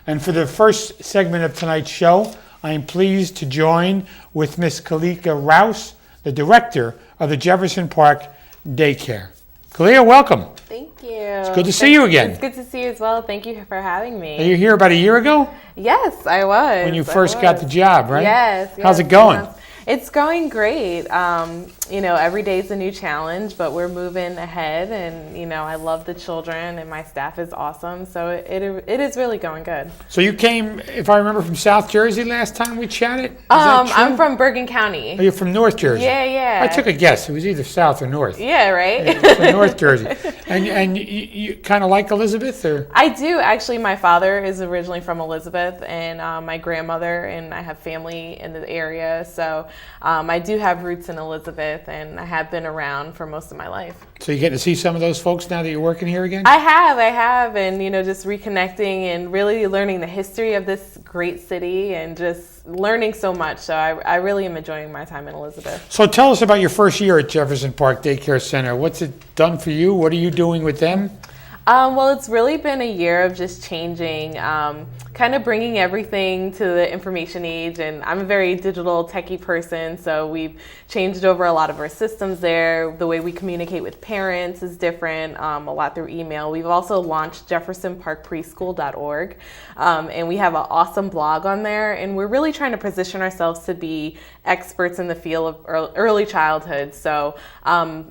And for the first segment of tonight's show, I am pleased to join with Miss Kalika Rouse, the director of the Jefferson Park Daycare. Kalia, welcome. Thank you. It's good to see you again. It's good to see you as well. Thank you for having me. Are you here about a year ago? Yes, I was. When you first got the job, right? Yes. How's it going? It's going great. Every day is a new challenge, but we're moving ahead, and I love the children, and my staff is awesome. So it is really going good. So you came, if I remember, from South Jersey last time we chatted? I'm from Bergen County. Oh, you're from North Jersey? Yeah. I took a guess. It was either South or North. Yeah, right? Yeah, so North Jersey. And you kind of like Elizabeth? Or? I do. Actually, my father is originally from Elizabeth, and my grandmother, and I have family in the area. So I do have roots in Elizabeth, and I have been around for most of my life. So you getting to see some of those folks now that you're working here again? I have, and just reconnecting and really learning the history of this great city and just learning so much. So I really am enjoying my time in Elizabeth. So tell us about your first year at Jefferson Park Daycare Center. What's it done for you? What are you doing with them? Well, it's really been a year of just changing, kind of bringing everything to the information age. And I'm a very digital, techie person, so we've changed over a lot of our systems there. The way we communicate with parents is different, a lot through email. We've also launched jeffersonparkpreschool.org, and we have an awesome blog on there. And we're really trying to position ourselves to be experts in the field of early childhood. So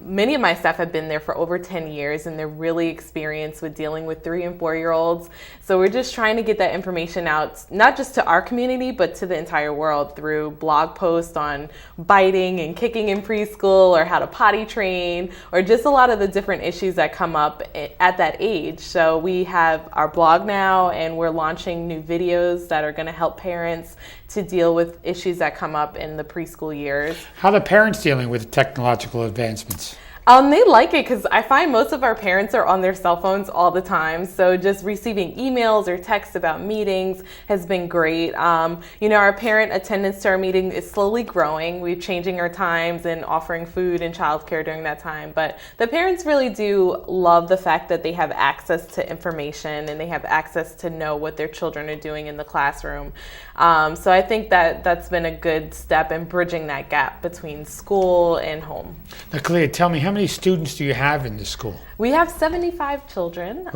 many of my staff have been there for over 10 years, and they're really experienced with dealing with 3- and 4-year-olds. So we're just trying to get that information out, not just to our community, but to the entire world through blog posts on biting and kicking in preschool, or how to potty train, or just a lot of the different issues that come up at that age. So we have our blog now, and we're launching new videos that are going to help parents to deal with issues that come up in the preschool years. How are the parents dealing with technological advancements? They like it because I find most of our parents are on their cell phones all the time. So just receiving emails or texts about meetings has been great. Our parent attendance to our meeting is slowly growing. We're changing our times and offering food and childcare during that time. But the parents really do love the fact that they have access to information, and they have access to know what their children are doing in the classroom. So I think that that's been a good step in bridging that gap between school and home. Now, Clea, tell me, how many students do you have in the school? We have 75 children,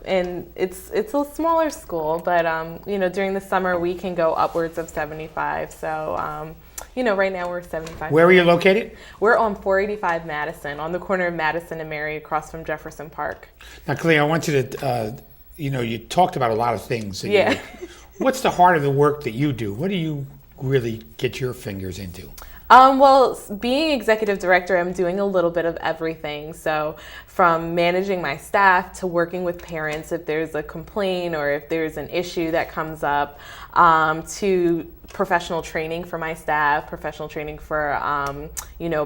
and it's a smaller school, but during the summer we can go upwards of 75. So right now we're 75. Where are you located? We're on 485 Madison, on the corner of Madison and Mary, across from Jefferson Park. Now, Clea, I want you to, you talked about a lot of things. Yeah. What's the heart of the work that you do? What do you really get your fingers into? Well, being executive director, I'm doing a little bit of everything. So from managing my staff to working with parents if there's a complaint or if there's an issue that comes up, to professional training for my staff, professional training for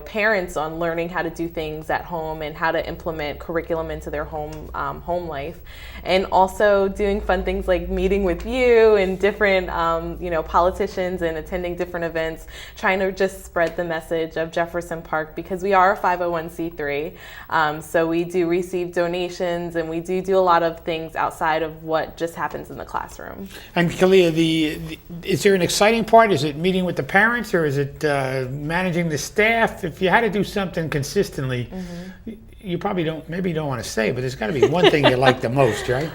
parents on learning how to do things at home and how to implement curriculum into their home life, and also doing fun things like meeting with you and different politicians and attending different events, trying to just spread the message of Jefferson Park, because we are a 501c3. So we do receive donations, and we do a lot of things outside of what just happens in the classroom. And Kalia, is there an exciting part? Is it meeting with the parents, or is it managing the staff? If you had to do something consistently, you probably don't want to say, but there's got to be one thing you like the most, right?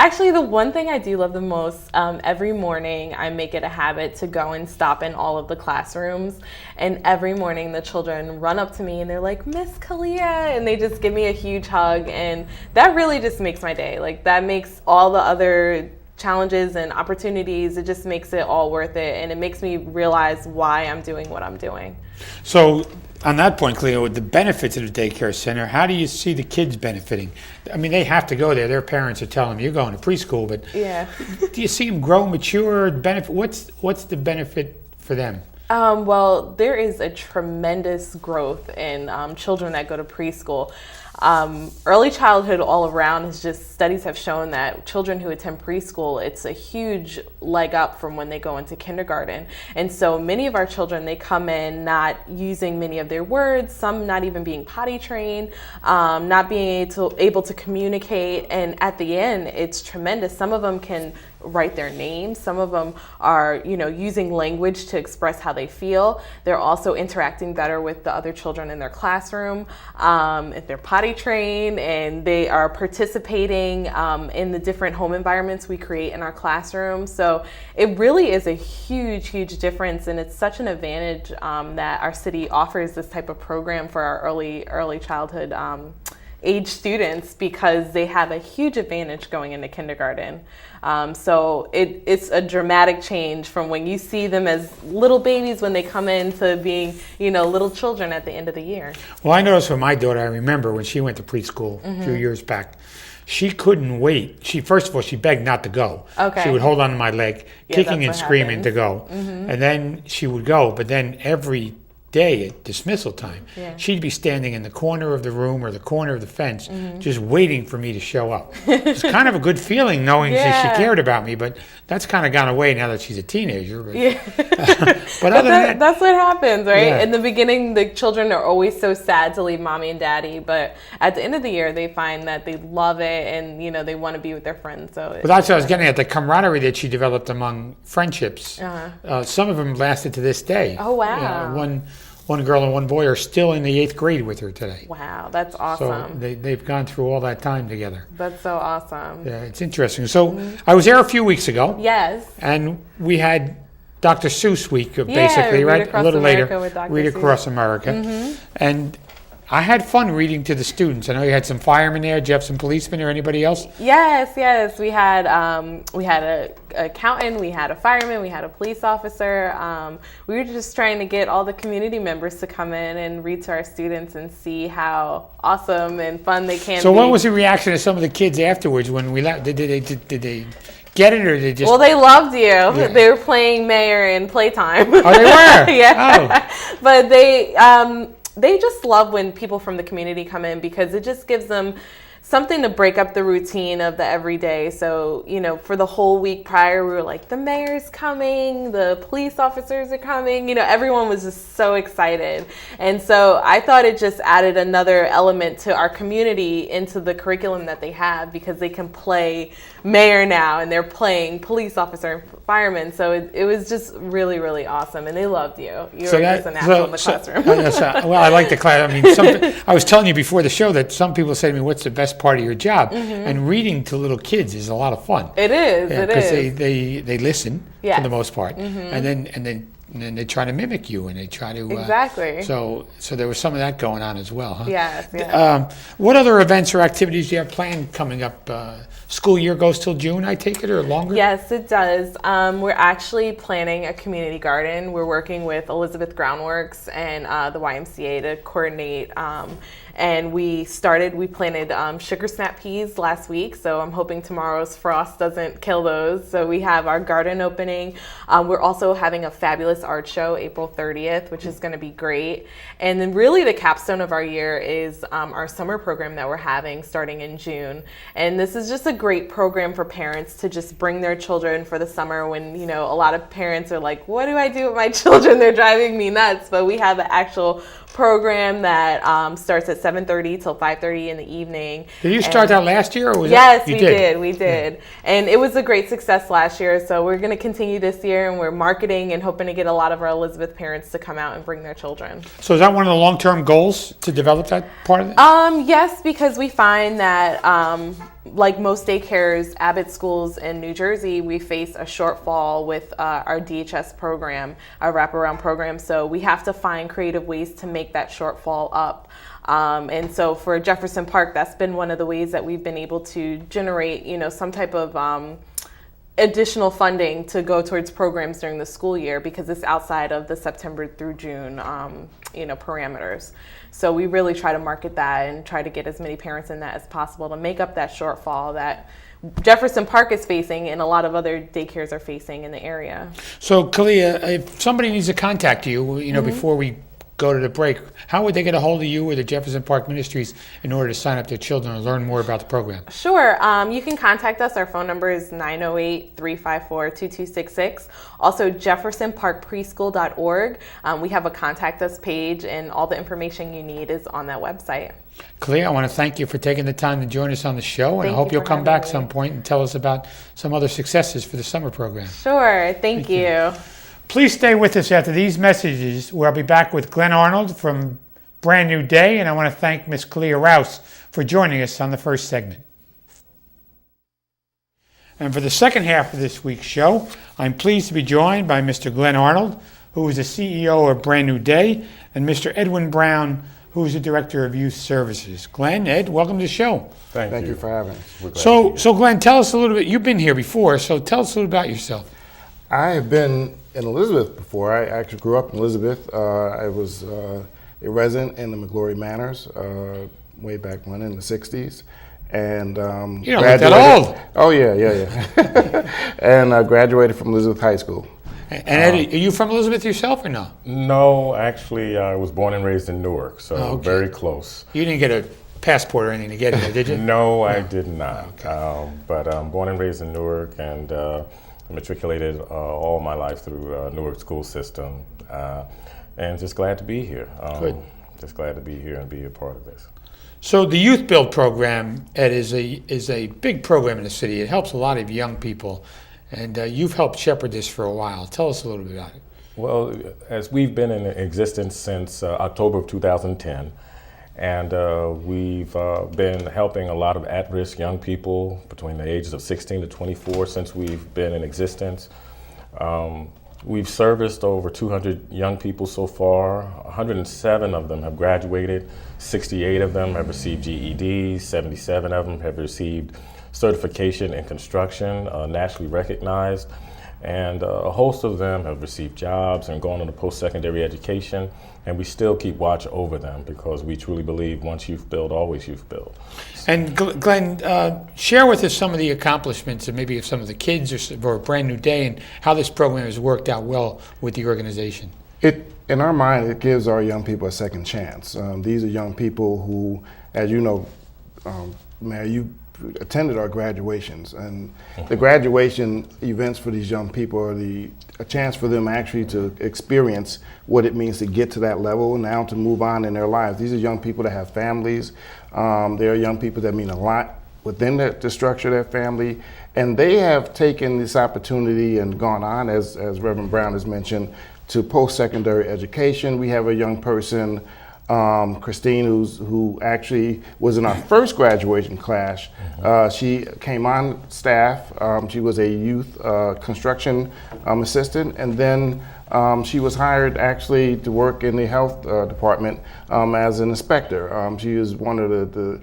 Actually, the one thing I do love the most, every morning I make it a habit to go and stop in all of the classrooms, and every morning the children run up to me and they're like, "Miss Kalia," and they just give me a huge hug, and that really just makes my day. Like, that makes all the other challenges and opportunities, it just makes it all worth it, and it makes me realize why I'm doing what I'm doing. So on that point, Cleo, with the benefits of the daycare center, how do you see the kids benefiting? I mean, they have to go there. Their parents are telling them, you're going to preschool, but yeah. Do you see them grow, mature, benefit? What's the benefit for them? Well, there is a tremendous growth in children that go to preschool. Early childhood all around is just, studies have shown that children who attend preschool, it's a huge leg up from when they go into kindergarten. And so many of our children, they come in not using many of their words, some not even being potty trained, not being able to communicate. And at the end, it's tremendous. Some of them can write their names. Some of them are, using language to express how they feel. They're also interacting better with the other children in their classroom. If they're potty trained, and they are participating in the different home environments we create in our classroom. So it really is a huge, huge difference, and it's such an advantage that our city offers this type of program for our early childhood age students, because they have a huge advantage going into kindergarten. So it's a dramatic change from when you see them as little babies when they come in to being, little children at the end of the year. Well, I noticed with my daughter, I remember when she went to preschool a few years back, she couldn't wait. First of all, she begged not to go. Okay. She would hold on to my leg, kicking and screaming happens. to go. And then she would go, but then every day at dismissal time, she'd be standing in the corner of the room or the corner of the fence, just waiting for me to show up. It's kind of a good feeling knowing that she cared about me, but that's kind of gone away now that she's a teenager. But, but other than that, that's what happens, right? Yeah. In the beginning, the children are always so sad to leave mommy and daddy, but at the end of the year, they find that they love it, and they want to be with their friends. So, but that's what I was getting at, the camaraderie that she developed among friendships. Some of them lasted to this day. Oh, wow. One girl and one boy are still in the 8th grade with her today. Wow, that's awesome. So they've gone through all that time together. That's so awesome. Yeah, it's interesting. So I was there a few weeks ago. Yes. And we had Dr. Seuss Week, basically, right? A little later. Read Across America. And I had fun reading to the students. I know you had some firemen there, Jefferson policemen, or anybody else? Yes. We had a accountant, we had a fireman, we had a police officer. We were just trying to get all the community members to come in and read to our students and see how awesome and fun they can be. So what was the reaction of some of the kids afterwards when we left? Did they get it, or did they just... Well, they loved you. Yeah. They were playing Mayor in playtime. Oh, they were? Yeah. Oh. But they just love when people from the community come in, because it just gives them something to break up the routine of the everyday. So, for the whole week prior, we were like, the mayor's coming, the police officers are coming, everyone was just so excited. And so I thought it just added another element to our community into the curriculum that they have, because they can play mayor now, and they're playing police officer and fireman. So it was just really, really awesome, and they loved you. You were just a natural in the classroom. Well, I like the class. I mean, I was telling you before the show that some people say to me, what's the best part of your job? And reading to little kids is a lot of fun. It is. Yeah, because they listen for the most part, and then they try to mimic you, and they try to exactly. So there was some of that going on as well, huh? Yes. What other events or activities do you have planned coming up? School year goes till June, I take it, or longer? Yes, it does. We're actually planning a community garden. We're working with Elizabeth Groundworks and the YMCA to coordinate. And we planted sugar snap peas last week, so I'm hoping tomorrow's frost doesn't kill those. So we have our garden opening. We're also having a fabulous art show April 30th, which is going to be great. And then really the capstone of our year is our summer program that we're having starting in June. And this is just a great program for parents to just bring their children for the summer when, a lot of parents are like, what do I do with my children? They're driving me nuts. But we have an actual program that starts at 7:30 till 5:30 in the evening. Did you start that last year, or was yes, we did. Yeah. And it was a great success last year, so we're going to continue this year, and we're marketing and hoping to get a lot of our Elizabeth parents to come out and bring their children. So is that one of the long-term goals, to develop that part of it? Yes, because we find that like most daycares, Abbott schools in New Jersey, we face a shortfall with our DHS program, our wraparound program. So we have to find creative ways to make that shortfall up. And so for Jefferson Park, that's been one of the ways that we've been able to generate, some type of additional funding to go towards programs during the school year, because it's outside of the September through June, parameters. So we really try to market that and try to get as many parents in that as possible to make up that shortfall that Jefferson Park is facing and a lot of other daycares are facing in the area. So, Kalia, if somebody needs to contact you, before we go to the break, how would they get a hold of you or the Jefferson Park Ministries in order to sign up their children and learn more about the program? Sure. You can contact us. Our phone number is 908-354-2266. Also, jeffersonparkpreschool.org. We have a contact us page, and all the information you need is on that website. Clea, I want to thank you for taking the time to join us on the show, and Thank I hope you you'll for come having back me. some point and tell us about some other successes for the summer program. Sure. Thank you. Please stay with us after these messages, where I'll be back with Glenn Arnold from Brand New Day, and I want to thank Miss Clea Rouse for joining us on the first segment. And for the second half of this week's show, I'm pleased to be joined by Mr. Glenn Arnold, who is the CEO of Brand New Day, and Mr. Edwin Brown, who is the Director of Youth Services. Glenn, Ed, welcome to the show. Thank you for having us. We're glad to be here. So Glenn, tell us a little bit. You've been here before, so tell us a little about yourself. I have been in Elizabeth before. I actually grew up in Elizabeth. I was a resident in the McGlory Manors way back when in the 60s. And You don't look that old. Oh, yeah. And I graduated from Elizabeth High School. And Ed, are you from Elizabeth yourself or no? No, actually, I was born and raised in Newark, so okay. very close. You didn't get a passport or anything to get here, did you? No, I did not. But I'm born and raised in Newark, and matriculated all my life through Newark school system, and just glad to be here. Good. Just glad to be here and be a part of this. So the Youth Build program, Ed, is a big program in the city. It helps a lot of young people, and you've helped shepherd this for a while. Tell us a little bit about it. Well, as we've been in existence since October of 2010, and we've been helping a lot of at-risk young people between the ages of 16 to 24 since we've been in existence. We've serviced over 200 young people so far. 107 of them have graduated. 68 of them have received GEDs. 77 of them have received certification in construction, nationally recognized. And a host of them have received jobs and gone into post-secondary education, and we still keep watch over them because we truly believe once youth build, always youth build. And Glenn, share with us some of the accomplishments and maybe of some of the kids or Brand New Day and how this program has worked out well with the organization. In our mind, it gives our young people a second chance. These are young people who, as you know, Mayor, you attended our graduations, and the graduation events for these young people are a chance for them actually to experience what it means to get to that level and now to move on in their lives. These are young people that have families. They are young people that mean a lot within the structure of their family, and they have taken this opportunity and gone on, as Reverend Brown has mentioned, to post-secondary education. We have a young person, Christine, who actually was in our first graduation class. She came on staff. She was a youth construction assistant, and then she was hired actually to work in the health department as an inspector. She is one of the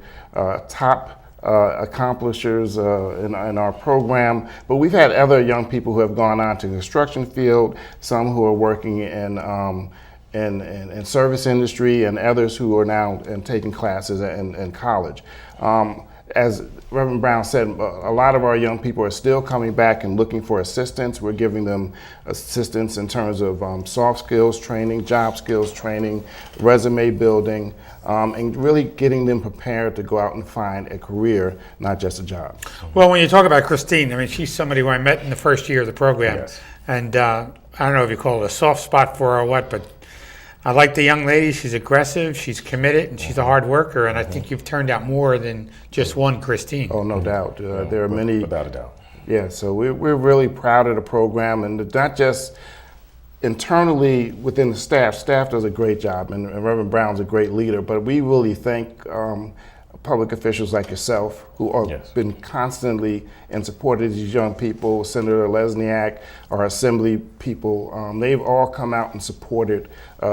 top accomplishers in our program, but we've had other young people who have gone on to the construction field, some who are working in service industry, and others who are now taking classes in college. As Reverend Brown said, a lot of our young people are still coming back and looking for assistance. We're giving them assistance in terms of soft skills training, job skills training, resume building, and really getting them prepared to go out and find a career, not just a job. Well, when you talk about Christine, I mean, she's somebody who I met in the first year of the program. Yes. And I don't know if you call it a soft spot for her or what, but I like the young lady. She's aggressive, she's committed, and she's a hard worker. And I think you've turned out more than just one Christine. Oh, no doubt. There are many. Without a doubt. Yeah, so we're really proud of the program, and not just internally within the staff. Staff does a great job, and Reverend Brown's a great leader, but we really thank public officials like yourself who have been constantly in support of these young people. Senator Lesniak, our assembly people, they've all come out and supported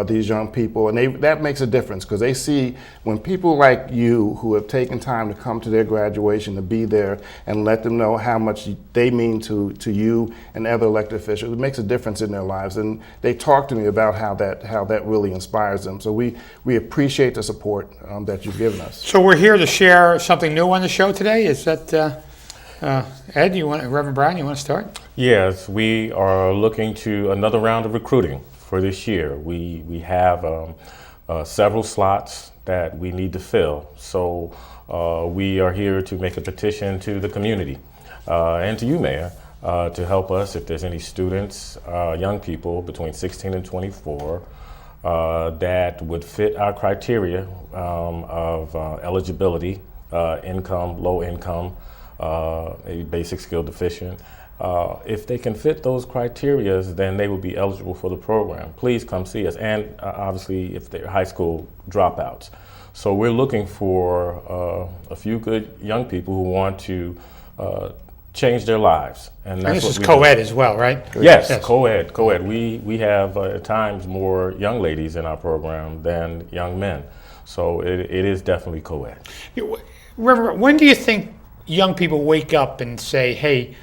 these young people, and that makes a difference because they see when people like you who have taken time to come to their graduation to be there and let them know how much they mean to you and other elected officials, it makes a difference in their lives, and they talk to me about how that really inspires them. So we appreciate the support that you've given us. So we're here to share something new on the show today. Is that Ed? Reverend Brown, you want to start? Yes, we are looking to another round of recruiting for this year. We have several slots that we need to fill. So we are here to make a petition to the community and to you, Mayor, to help us if there's any students, young people between 16 and 24 that would fit our criteria of eligibility, income, low income, maybe basic skill deficient. If they can fit those criteria, then they would be eligible for the program. Please come see us. And obviously, if they're high school dropouts. So we're looking for a few good young people who want to change their lives. And this is co-ed as well, right? Yes, co-ed. We have at times more young ladies in our program than young men. So it is definitely co-ed. Reverend, when do you think young people wake up and say, hey,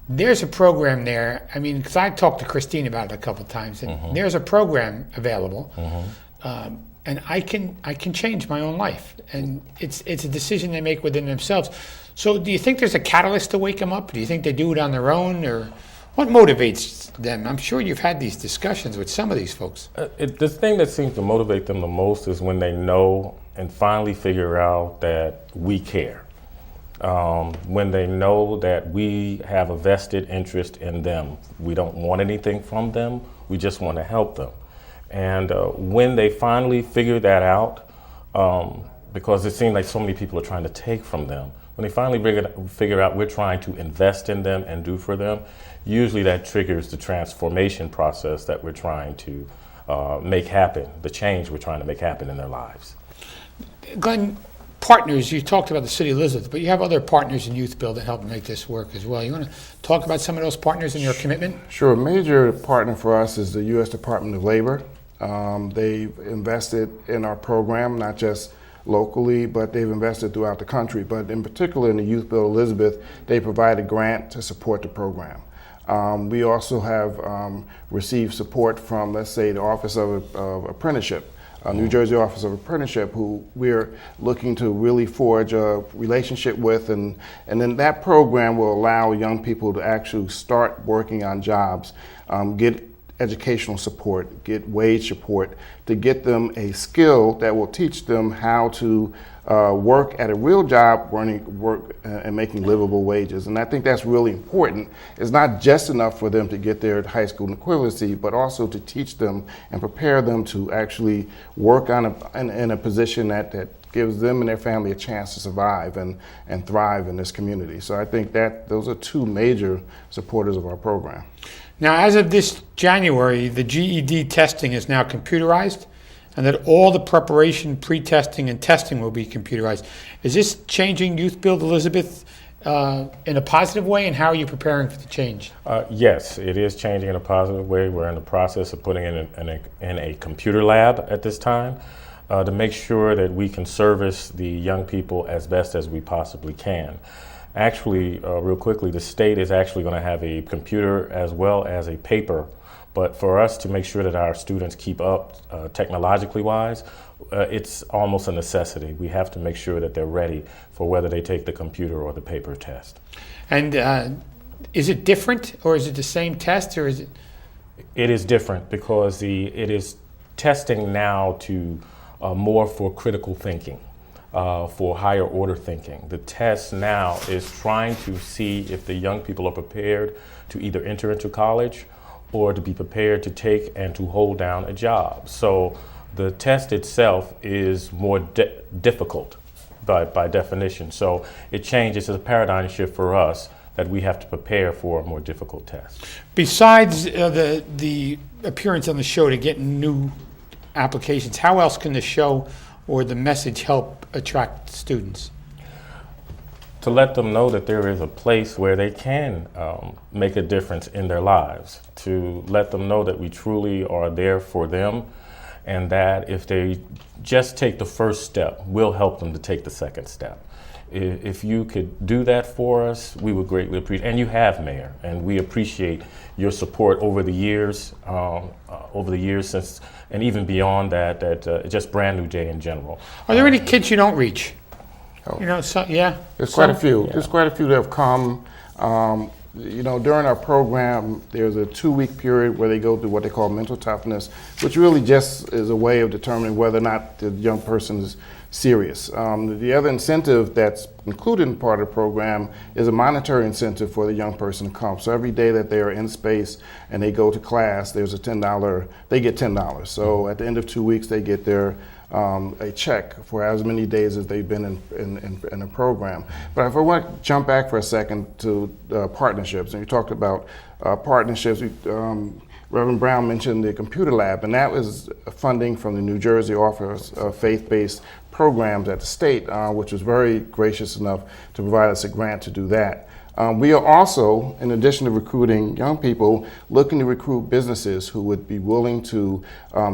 there's a program there? I mean, because I talked to Christine about it a couple of times, and there's a program available, and I can change my own life, and it's a decision they make within themselves. So, do you think there's a catalyst to wake them up? Do you think they do it on their own, or what motivates them? I'm sure you've had these discussions with some of these folks. The thing that seems to motivate them the most is when they know and finally figure out that we care. When they know that we have a vested interest in them. We don't want anything from them, we just want to help them. And when they finally figure that out, because it seems like so many people are trying to take from them, when they finally figure out we're trying to invest in them and do for them, usually that triggers the transformation process that we're trying to make happen, the change we're trying to make happen in their lives. Glenn, partners, you talked about the City of Elizabeth, but you have other partners in Youth Build that help make this work as well. You want to talk about some of those partners and your commitment? Sure. A major partner for us is the U.S. Department of Labor. They've invested in our program, not just locally, but they've invested throughout the country. But in particular in the Youth Build Elizabeth, they provide a grant to support the program. We also have received support from, let's say, the Office of Apprenticeship, New Jersey Office of Apprenticeship, who we're looking to really forge a relationship with, and then that program will allow young people to actually start working on jobs, get educational support, get wage support, to get them a skill that will teach them how to work at a real job, work and making livable wages. And I think that's really important. It's not just enough for them to get their high school equivalency, but also to teach them and prepare them to actually work in a position that gives them and their family a chance to survive and thrive in this community. So I think that those are two major supporters of our program. Now, as of this January, the GED testing is now computerized, and that all the preparation, pre-testing, and testing will be computerized. Is this changing Youth Build Elizabeth in a positive way, and how are you preparing for the change? Yes, it is changing in a positive way. We're in the process of putting in a computer lab at this time to make sure that we can service the young people as best as we possibly can. Actually, real quickly, the state is actually going to have a computer as well as a paper. But for us to make sure that our students keep up technologically wise, it's almost a necessity. We have to make sure that they're ready for whether they take the computer or the paper test. And is it different, or is it the same test, or is it? It is different because it is testing now to more for critical thinking. For higher order thinking. The test now is trying to see if the young people are prepared to either enter into college or to be prepared to take and to hold down a job. So the test itself is more difficult by definition. So it changes. It's a paradigm shift for us that we have to prepare for a more difficult test. Besides the appearance on the show to get new applications, how else can the show or the message help attract students? To let them know that there is a place where they can make a difference in their lives, to let them know that we truly are there for them, and that if they just take the first step, we'll help them to take the second step. If you could do that for us, we would greatly appreciate, and you have, Mayor, and we appreciate your support over the years since, and even beyond that, just Brand New Day in general. Are there any kids you don't reach? Oh. You know, so, yeah. There's quite a few. Yeah. There's quite a few that have come during our program, there's a 2-week period where they go through what they call mental toughness, which really just is a way of determining whether or not the young person is serious. The other incentive that's included in part of the program is a monetary incentive for the young person to come. So every day that they are in space and they go to class, there's a $10, they get $10. So at the end of 2 weeks, they get their a check for as many days as they've been in the program. But if I want to jump back for a second to partnerships, and you talked about partnerships, Reverend Brown mentioned the computer lab, and that was funding from the New Jersey Office of Faith-Based Programs at the state, which was very gracious enough to provide us a grant to do that. We are also, in addition to recruiting young people, looking to recruit businesses who would be willing to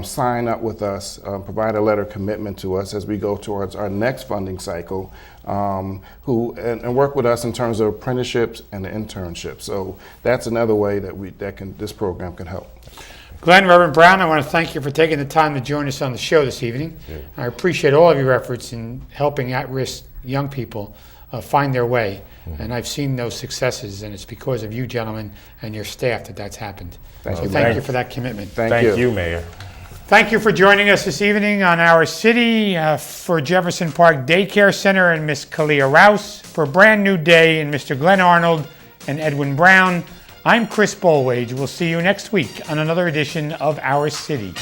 sign up with us, provide a letter of commitment to us as we go towards our next funding cycle, and work with us in terms of apprenticeships and internships. So that's another way that this program can help. Glenn, Reverend Brown, I want to thank you for taking the time to join us on the show this evening. Yeah. I appreciate all of your efforts in helping at-risk young people find their way. And I've seen those successes, and it's because of you gentlemen and your staff that's happened. So thank you for that commitment. Thank you, Mayor. Thank you for joining us this evening on Our City for Jefferson Park Daycare Center and Miss Kalia Rouse, for Brand New Day and Mr. Glenn Arnold and Edwin Brown. I'm Chris Bolwage. We'll see you next week on another edition of Our City.